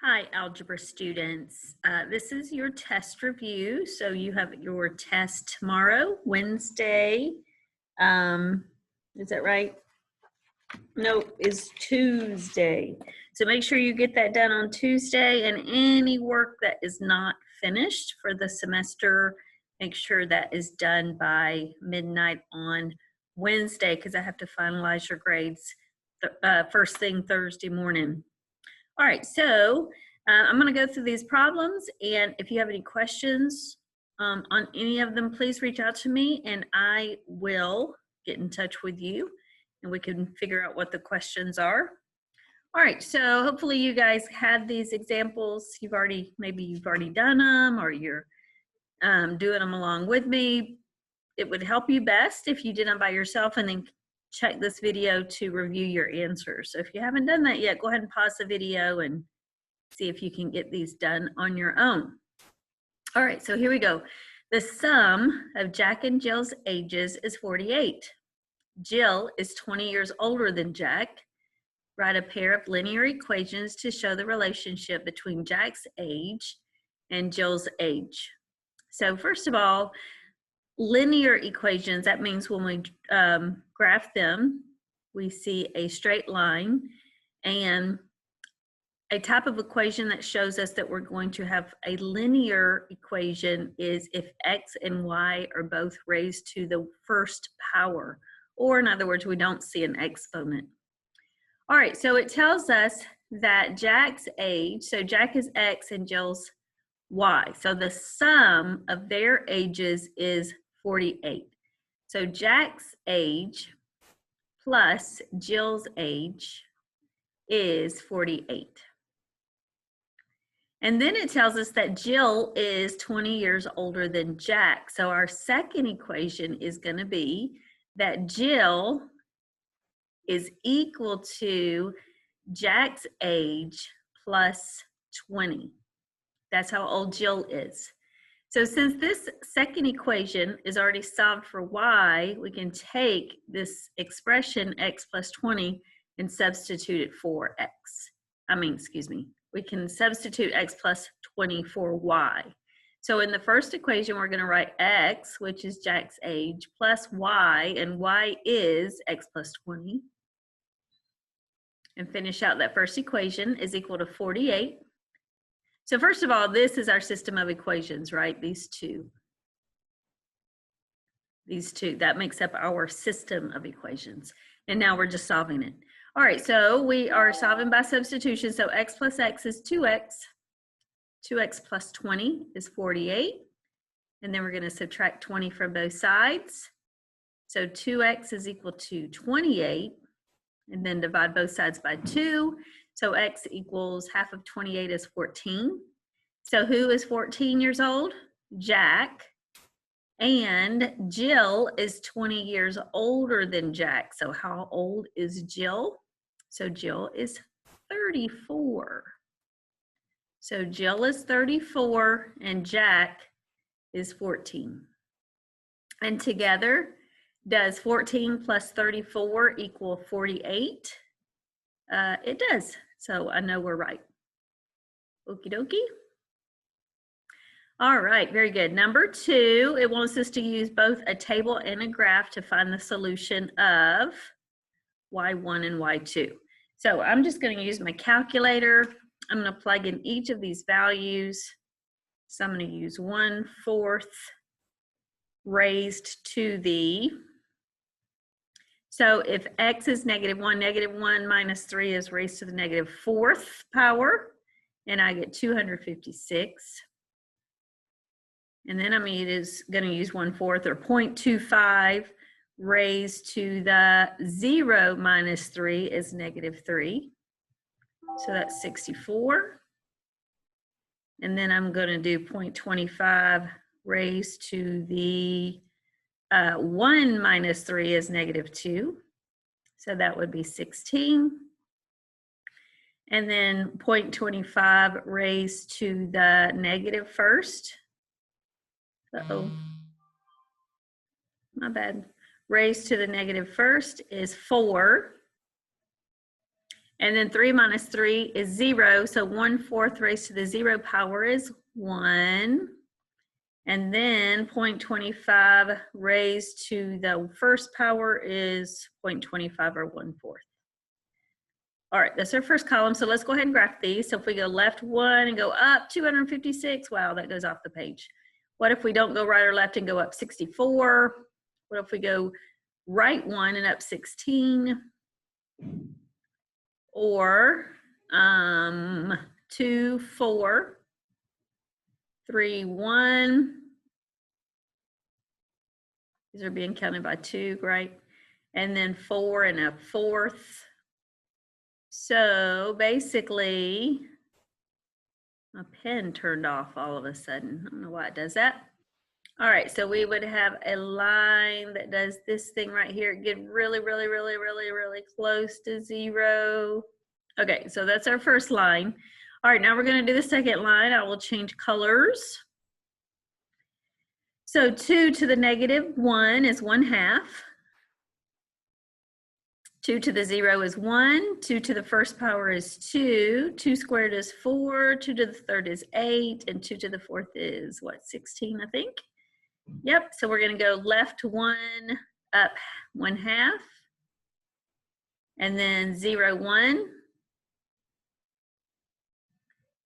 Hi, Algebra students. This is your test review. So you have your test tomorrow, Wednesday. Is that right? Nope, is Tuesday. So make sure you get that done on Tuesday, and any work that is not finished for the semester, make sure that is done by midnight on Wednesday, because I have to finalize your grades first thing Thursday morning. All right, so I'm going to go through these problems, and if you have any questions on any of them, please reach out to me, and I will get in touch with you, and we can figure out what the questions are. All right, so hopefully you guys had these examples. Maybe you've already done them, or you're doing them along with me. It would help you best if you did them by yourself and then check this video to review your answers. So if you haven't done that yet, go ahead and pause the video and see if you can get these done on your own. All right, so here we go. The sum of Jack and Jill's ages is 48. Jill is 20 years older than Jack. Write a pair of linear equations to show the relationship between Jack's age and Jill's age. So first of all, linear equations, that means when we graph them, we see a straight line, and a type of equation that shows us that we're going to have a linear equation is if x and y are both raised to the first power, or in other words, we don't see an exponent. All right, so it tells us that Jack's age, so Jack is x and Jill's y, so the sum of their ages is 48. So Jack's age plus Jill's age is 48. And then it tells us that Jill is 20 years older than Jack. So our second equation is going to be that Jill is equal to Jack's age plus 20. That's how old Jill is. So since this second equation is already solved for y, we can take this expression x plus 20 and substitute it for x. We can substitute x plus 20 for y. So in the first equation, we're going to write x, which is Jack's age, plus y, and y is x plus 20. And finish out that first equation is equal to 48. So first of all, this is our system of equations, right? These two, that makes up our system of equations. And now we're just solving it. All right, so we are solving by substitution. So x plus x is 2x. 2x plus 20 is 48. And then we're going to subtract 20 from both sides. So 2x is equal to 28. And then divide both sides by 2. So x equals half of 28 is 14. So who is 14 years old? Jack. And Jill is 20 years older than Jack. So how old is Jill? So Jill is 34. So Jill is 34 and Jack is 14. And together, does 14 plus 34 equal 48? It does. So I know we're right. Okie dokie. All right, very good. Number 2, it wants us to use both a table and a graph to find the solution of y1 and y2. So I'm just going to use my calculator. I'm going to plug in each of these values. So I'm going to use 1/4 raised to the, so if x is -1 minus 3 is raised to the -4th power, and I get 256. And then I'm going to use 1/4 or 0.25 raised to the 0 minus 3 is -3. So that's 64. And then I'm going to do 0.25 raised to the 1 minus 3 is -2. So that would be 16. And then 0.25 raised to the -1st. Uh-oh. My bad. Raised to the -1st is 4. And then 3 minus 3 is 0. So 1/4 raised to the 0 power is 1. And then 0.25 raised to the first power is 0.25 or 1/4. All right, that's our first column. So let's go ahead and graph these. So if we go left 1 and go up 256, wow, that goes off the page. What if we don't go right or left and go up 64? What if we go right 1 and up 16? Or 2, 4, 3, 1. These are being counted by 2, right? And then 4 and a 4th. So basically, my pen turned off all of a sudden. I don't know why it does that. All right, so we would have a line that does this thing right here. Get really, really, really, really, really close to 0. Okay, so that's our first line. All right, now we're going to do the second line. I will change colors. So 2 to the negative 1 is 1/2. 2 to the 0 is 1. 2 to the first power is 2. 2 squared is 4. 2 to the third is 8. And 2 to the fourth is, what, 16, I think? Yep, so we're going to go left 1, up 1/2. And then 0, 1.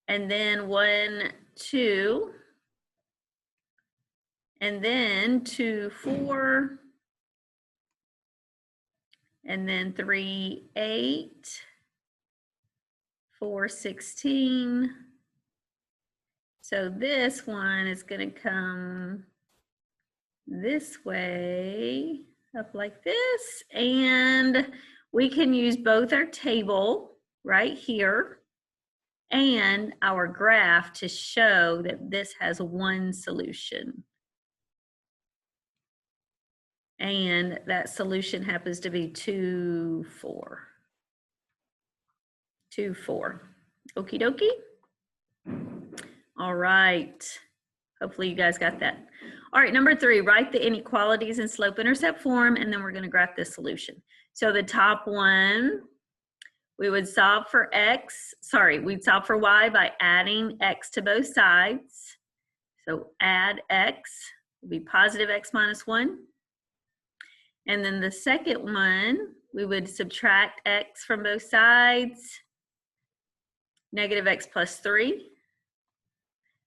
And then 1, 2. And then 2, 4. And then 3, 8. 4, 16. So this one is going to come this way, up like this. And we can use both our table right here and our graph to show that this has one solution. And that solution happens to be 2, 4. 2, 4. Okie dokie. All right. Hopefully you guys got that. All right, number 3, write the inequalities in slope-intercept form, and then we're going to graph the solution. So the top one, we would solve for we'd solve for y by adding x to both sides. So add x will be positive x minus 1. And then the second one, we would subtract x from both sides, negative x plus 3.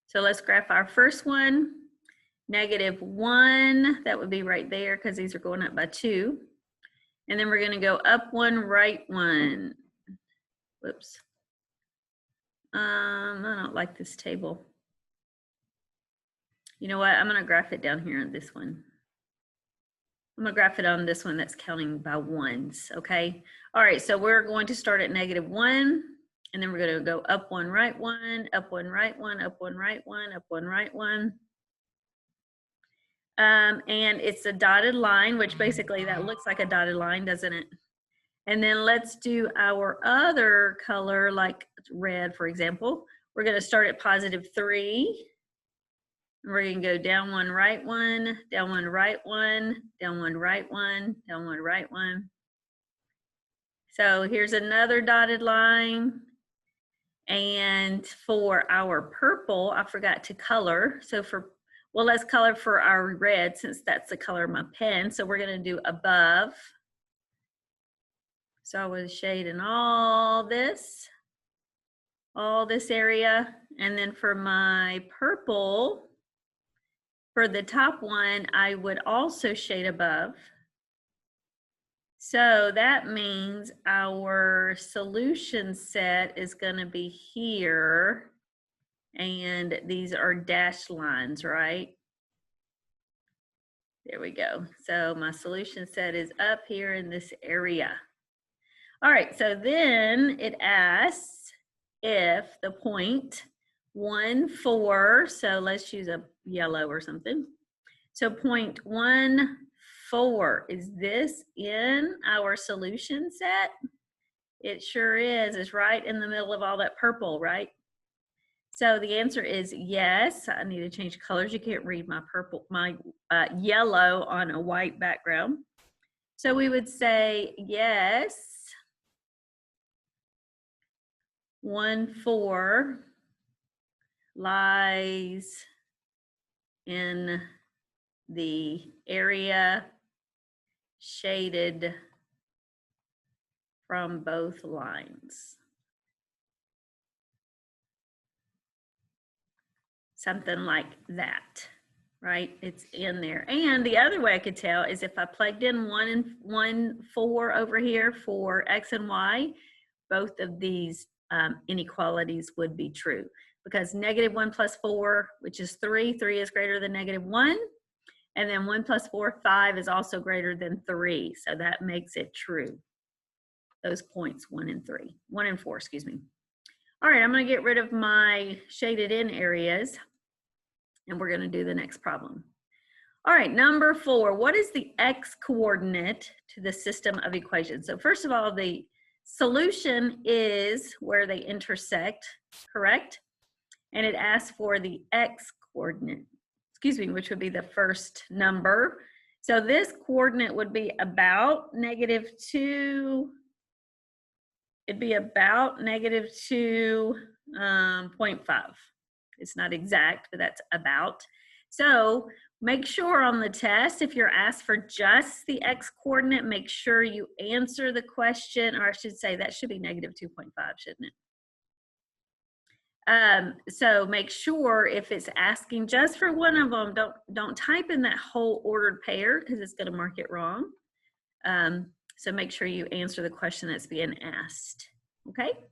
So let's graph our first one. Negative 1, that would be right there because these are going up by 2. And then we're going to go up 1, right 1. Whoops. I don't like this table. You know what? I'm going to graph it down here on this one. I'm going to graph it on this one that's counting by ones, okay? All right, so we're going to start at negative 1, and then we're going to go up 1, right 1, up 1, right 1, up 1, right 1, up 1, right 1. And it's a dotted line, which basically that looks like a dotted line, doesn't it? And then let's do our other color, like red, for example. We're going to start at positive 3. And we're going to go down 1, right 1, down 1, right 1, down 1, right 1, down 1, right 1. So here's another dotted line. And for our purple, I forgot to color. So well, let's color for our red since that's the color of my pen. So we're going to do above. So I was shading all this area. And then for my purple, for the top one, I would also shade above. So that means our solution set is going to be here. And these are dashed lines, right? There we go. So my solution set is up here in this area. All right, so then it asks if the point 1, 4, so let's use a yellow or something. So point 1, 4, is this in our solution set? It sure is. It's right in the middle of all that purple, right? So the answer is yes. I need to change colors. You can't read my yellow on a white background. So we would say yes, 1, 4 lies in the area shaded from both lines. Something like that, right? It's in there. And the other way I could tell is if I plugged in 1, 4 over here for X and Y, both of these inequalities would be true, because -1 plus 4, which is 3, 3 is greater than -1. And then 1 plus 4, 5 is also greater than 3. So that makes it true. Those points, 1 and 4, excuse me. All right, I'm going to get rid of my shaded in areas, and we're going to do the next problem. All right, number 4, what is the x coordinate to the system of equations? So first of all, the solution is where they intersect, correct? And it asks for the x coordinate, excuse me, which would be the first number. So this coordinate would be about -2. It'd be about -2.5. It's not exact, but that's about. So make sure on the test, if you're asked for just the x coordinate, make sure you answer the question, or I should say that should be -2.5, shouldn't it? So make sure if it's asking just for one of them, don't type in that whole ordered pair, because it's going to mark it wrong. So make sure you answer the question that's being asked. Okay,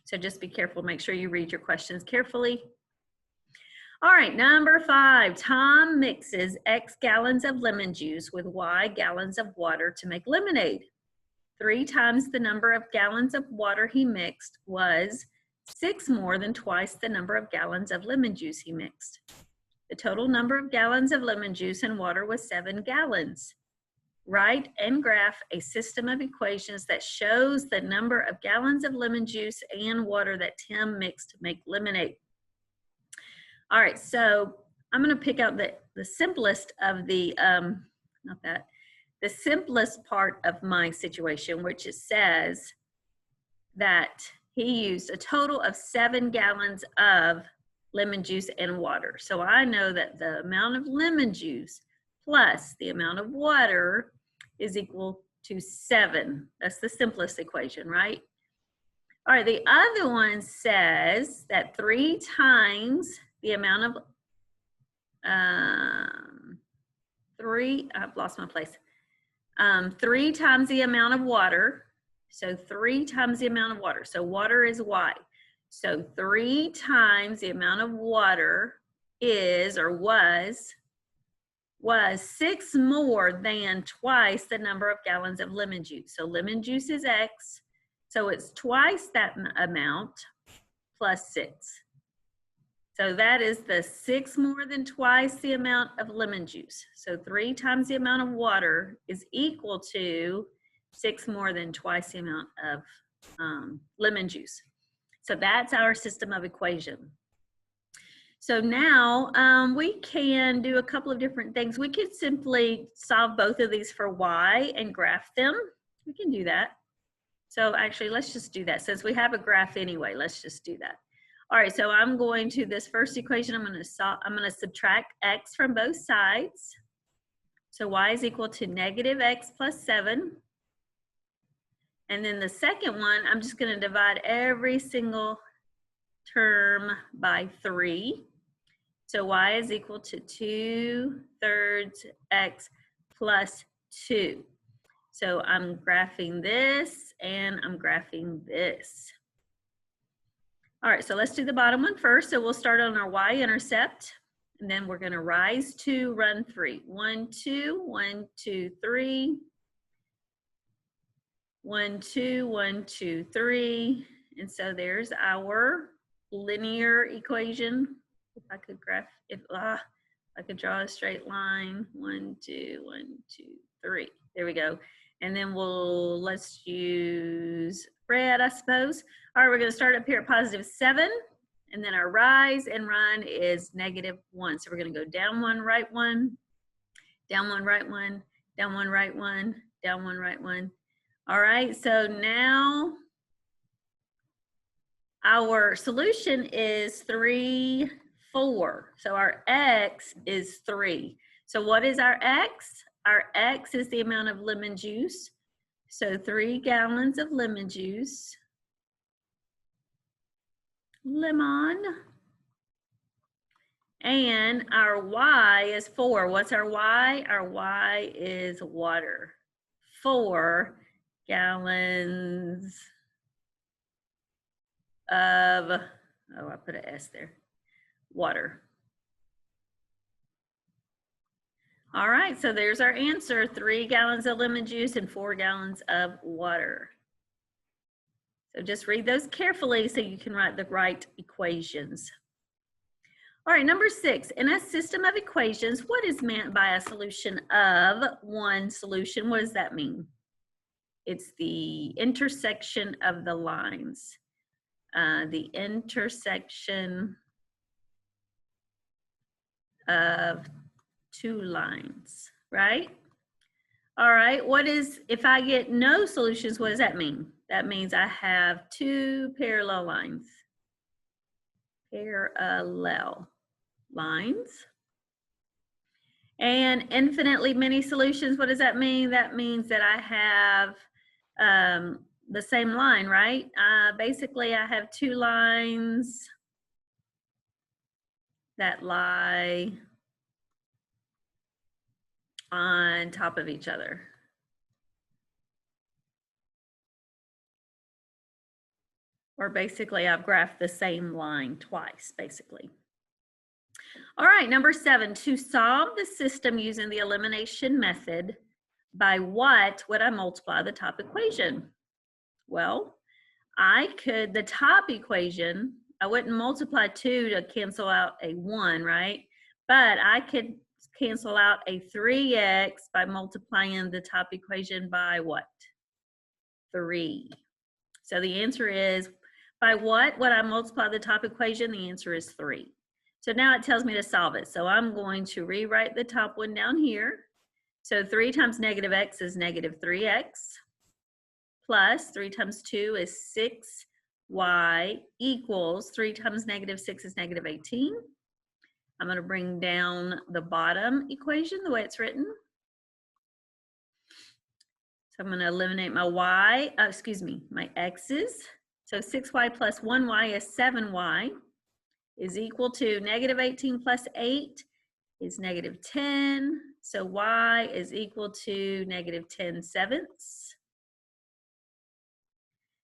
so just be careful. Make sure you read your questions carefully. All right, number 5, Tom mixes X gallons of lemon juice with Y gallons of water to make lemonade. 3 times the number of gallons of water he mixed was 6 more than twice the number of gallons of lemon juice he mixed. The total number of gallons of lemon juice and water was 7 gallons. Write and graph a system of equations that shows the number of gallons of lemon juice and water that Tim mixed to make lemonade. All right, so I'm going to pick out the simplest of the, the simplest part of my situation, which it says that he used a total of 7 gallons of lemon juice and water. So I know that the amount of lemon juice plus the amount of water is equal to 7. That's the simplest equation, right? All right, the other one says that 3 times the amount of, I've lost my place. 3 times the amount of water. So 3 times the amount of water. So water is Y. So 3 times the amount of water is, or was 6 more than twice the number of gallons of lemon juice. So lemon juice is X. So it's twice that amount plus 6. So that is the 6 more than twice the amount of lemon juice. So 3 times the amount of water is equal to 6 more than twice the amount of lemon juice. So that's our system of equation. So now we can do a couple of different things. We could simply solve both of these for Y and graph them. We can do that. So actually, let's just do that. Since we have a graph anyway, let's just do that. All right, so I'm going to this first equation, I'm going to subtract X from both sides. So Y is equal to -X plus 7. And then the second one, I'm just going to divide every single term by 3. So Y is equal to 2/3 X plus 2. So I'm graphing this and I'm graphing this. All right, so let's do the bottom one first. So we'll start on our y-intercept, and then we're going to rise 2, run 3. 1, 2, 1, 2, 3. 1, 2, 1, 2, 3. And so there's our linear equation. If I could graph, if I could draw a straight line. 1, 2, 1, 2, 3. There we go. And then let's use red, I suppose. All right, we're going to start up here at +7. And then our rise and run is -1. So we're going to go down 1, right 1, down 1, right 1, down 1, right 1, down 1, right 1. All right, so now Our solution is 3, 4. So our x is 3. So what is our x? Our x is the amount of lemon juice. So 3 gallons of lemon juice. Lemon. And our y is 4. What's our y? Our y is water. 4 gallons of, oh, I put an S there, water. All right, so there's our answer, 3 gallons of lemon juice and 4 gallons of water. So just read those carefully so you can write the right equations. All right, number 6, in a system of equations, what is meant by a solution of one solution? What does that mean? It's the intersection of the lines. The intersection of 2 lines, right? All right, what is, if I get no solutions, what does that mean? That means I have 2 parallel lines. Parallel lines. And infinitely many solutions, what does that mean? That means that I have the same line, right? Basically, I have 2 lines that lie on top of each other. Or basically, I've graphed the same line twice, basically. All right, number 7, to solve the system using the elimination method, by what would I multiply the top equation? Well, I could, the top equation, I wouldn't multiply 2 to cancel out a 1, right? But I could cancel out a 3x by multiplying the top equation by what? 3. So the answer is, by what would I multiply the top equation? The answer is 3. So now it tells me to solve it. So I'm going to rewrite the top one down here. So 3 times negative x is negative 3x. Plus 3 times 2 is 6y equals 3 times negative 6 is negative 18. I'm going to bring down the bottom equation the way it's written. So I'm going to eliminate my y, my x's. So 6y plus 1y is 7y is equal to negative 18 plus 8 is negative 10. So y is equal to negative 10 sevenths.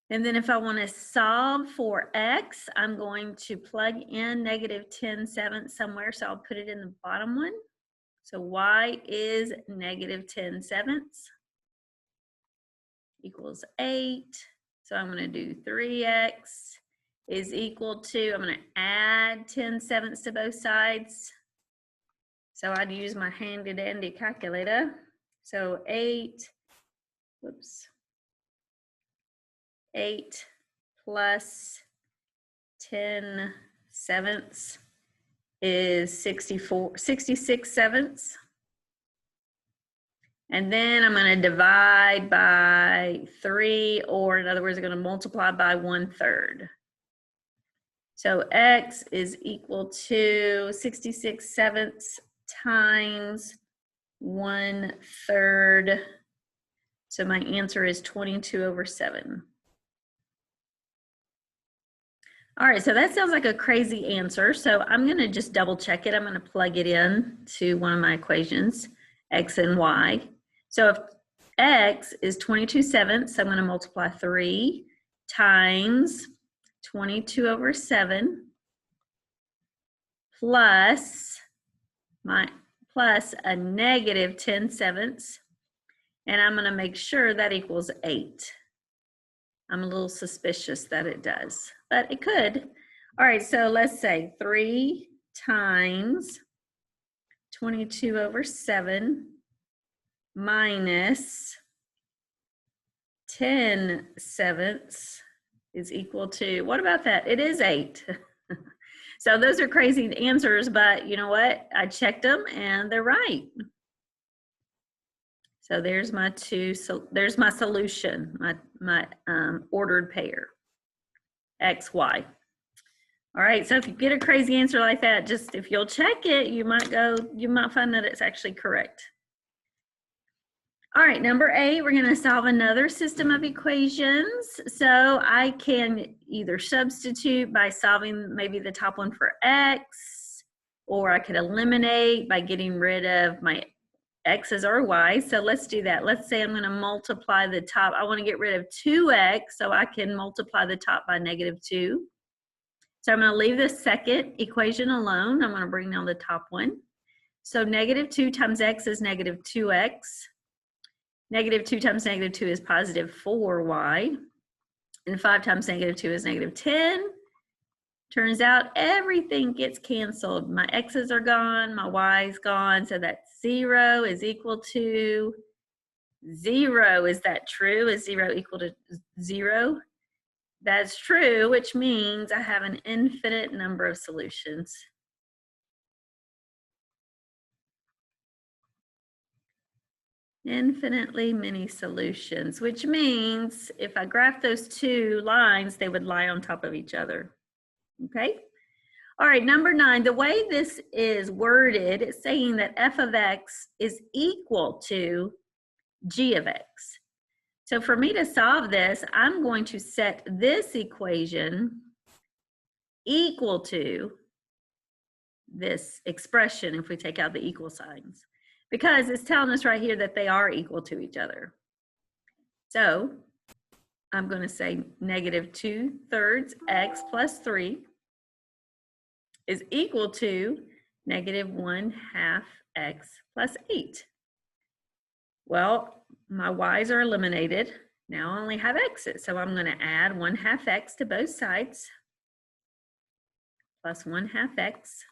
And then if I want to solve for x, I'm going to plug in negative 10 sevenths somewhere. So I'll put it in the bottom one. So y is negative 10 sevenths equals 8. So I'm going to do 3x is equal to, I'm going to add 10 sevenths to both sides. So I'd use my handy dandy calculator. So 8 plus 10 sevenths is 66 sevenths. And then I'm going to divide by 3, or in other words, I'm going to multiply by 1/3. So x is equal to 66 sevenths times 1/3. So my answer is 22/7. All right, so that sounds like a crazy answer. So I'm going to just double check it. I'm going to plug it in to one of my equations, x and y. So if x is 22 sevenths, I'm going to multiply 3 times 22/7 plus a negative 10 sevenths. And I'm going to make sure that equals 8. I'm a little suspicious that it does, but it could. All right, so let's say 3 times 22/7 minus 10 sevenths is equal to, what about that? It is 8. So those are crazy answers, but you know what? I checked them and they're right. So there's my there's my solution, my ordered pair, x, y. All right, so if you get a crazy answer like that, just if you'll check it, you might find that it's actually correct. All right, number 8, we're going to solve another system of equations. So I can either substitute by solving maybe the top one for x, or I could eliminate by getting rid of my x's or y's. So let's do that. Let's say I'm going to multiply the top. I want to get rid of 2x, so I can multiply the top by -2. So I'm going to leave the second equation alone. I'm going to bring down the top one. So -2 times x is -2x. -2 times -2 is +4y. And 5 times -2 is -10. Turns out everything gets canceled. My x's are gone, my y's gone, so that's 0 is equal to 0. Is that true? Is 0 equal to 0? That's true, which means I have an infinite number of solutions. Infinitely many solutions, which means if I graph those two lines, they would lie on top of each other. Okay? All right, number 9, the way this is worded, it's saying that f of x is equal to g of x. So for me to solve this, I'm going to set this equation equal to this expression if we take out the equal signs, because it's telling us right here that they are equal to each other. So I'm going to say -2/3 x plus 3 is equal to -1/2 x plus 8. Well, my y's are eliminated. Now I only have x's, so I'm going to add 1/2 x to both sides, plus 1/2 x.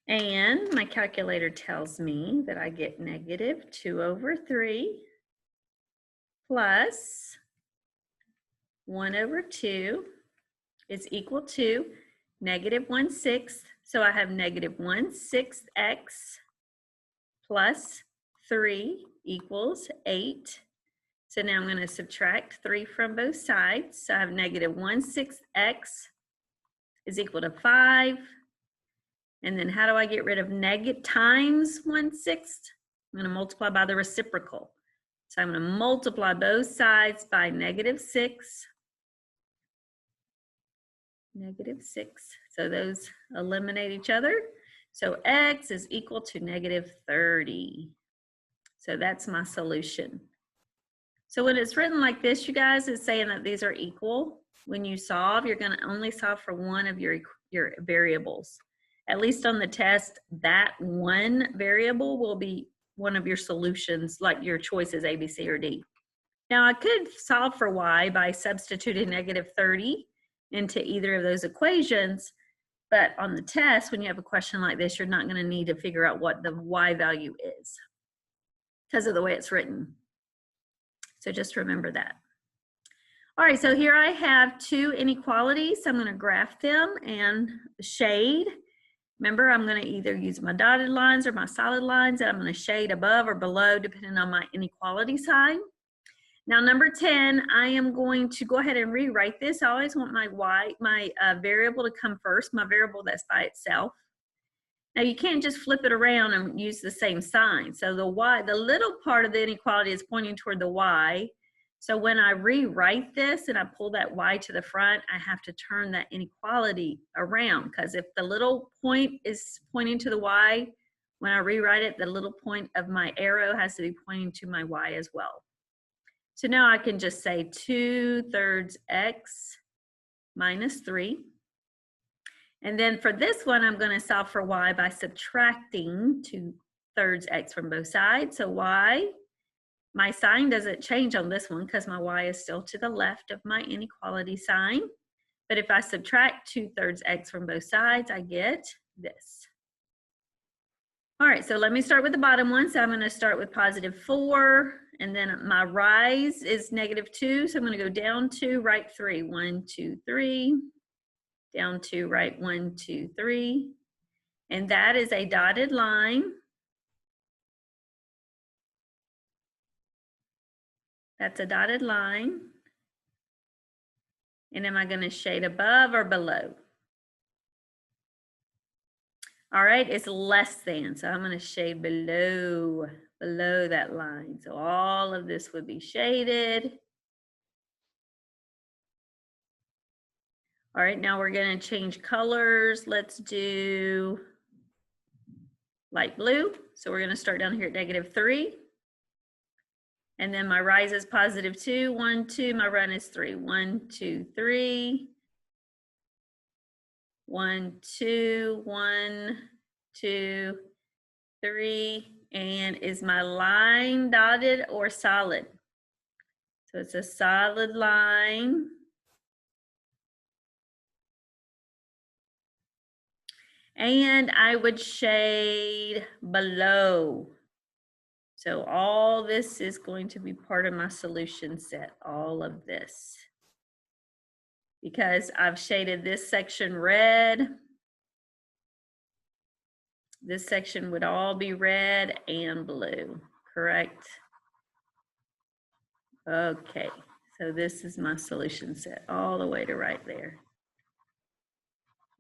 And my calculator tells me that I get -2/3 plus 1/2 is equal to -1/6. So I have -1/6 x plus 3 equals 8. So now I'm going to subtract 3 from both sides. So I have -1/6 x is equal to 5. And then how do I get rid of negative times 1/6? I'm going to multiply by the reciprocal. So I'm going to multiply both sides by -6. -6. So those eliminate each other. So x is equal to -30. So that's my solution. So when it's written like this, you guys, it's saying that these are equal. When you solve, you're going to only solve for one of your variables. At least on the test, that one variable will be one of your solutions, like your choices A, B, C, or D. Now I could solve for y by substituting -30 into either of those equations, but on the test, when you have a question like this, you're not going to need to figure out what the y value is because of the way it's written. So just remember that. All right, so here I have two inequalities. So I'm going to graph them and shade. Remember, I'm going to either use my dotted lines or my solid lines, and I'm going to shade above or below depending on my inequality sign. Now, number 10, I am going to go ahead and rewrite this. I always want my variable to come first, my variable that's by itself. Now, you can't just flip it around and use the same sign. So the little part of the inequality is pointing toward the y. So when I rewrite this and I pull that y to the front, I have to turn that inequality around, because if the little point is pointing to the y, when I rewrite it, the little point of my arrow has to be pointing to my y as well. So now I can just say 2/3 x minus 3. And then for this one, I'm going to solve for y by subtracting 2/3 x from both sides. So y, my sign doesn't change on this one because my y is still to the left of my inequality sign. But if I subtract 2/3 x from both sides, I get this. All right, so let me start with the bottom one. So I'm going to start with +4, and then my rise is -2. So I'm going to go down 2, right 3. 1, 2, 3. Down 2, right 1, 2, 3. And that is a dotted line. That's a dotted line. And am I going to shade above or below? All right, it's less than, so I'm going to shade below that line. So all of this would be shaded. All right, now we're going to change colors. Let's do light blue. So we're going to start down here at -3. And then my rise is +2. 1, 2. My run is 3. 1, 2, 3. 1, 2. 1, 2, 3. And is my line dotted or solid? So it's a solid line. And I would shade below. So all this is going to be part of my solution set, all of this. Because I've shaded this section red. This section would all be red and blue, correct? Okay, so this is my solution set all the way to right there.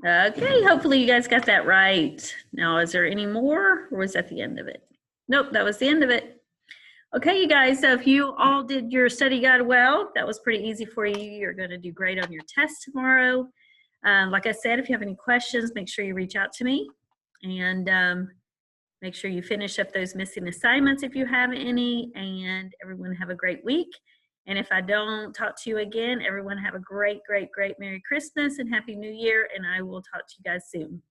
Okay, hopefully you guys got that right. Now, is there any more, or was that the end of it? Nope, that was the end of it. Okay, you guys, so if you all did your study guide well, that was pretty easy for you. You're going to do great on your test tomorrow. Like I said, if you have any questions, make sure you reach out to me. And make sure you finish up those missing assignments if you have any. And everyone have a great week. And if I don't talk to you again, everyone have a great, great, great Merry Christmas and Happy New Year. And I will talk to you guys soon.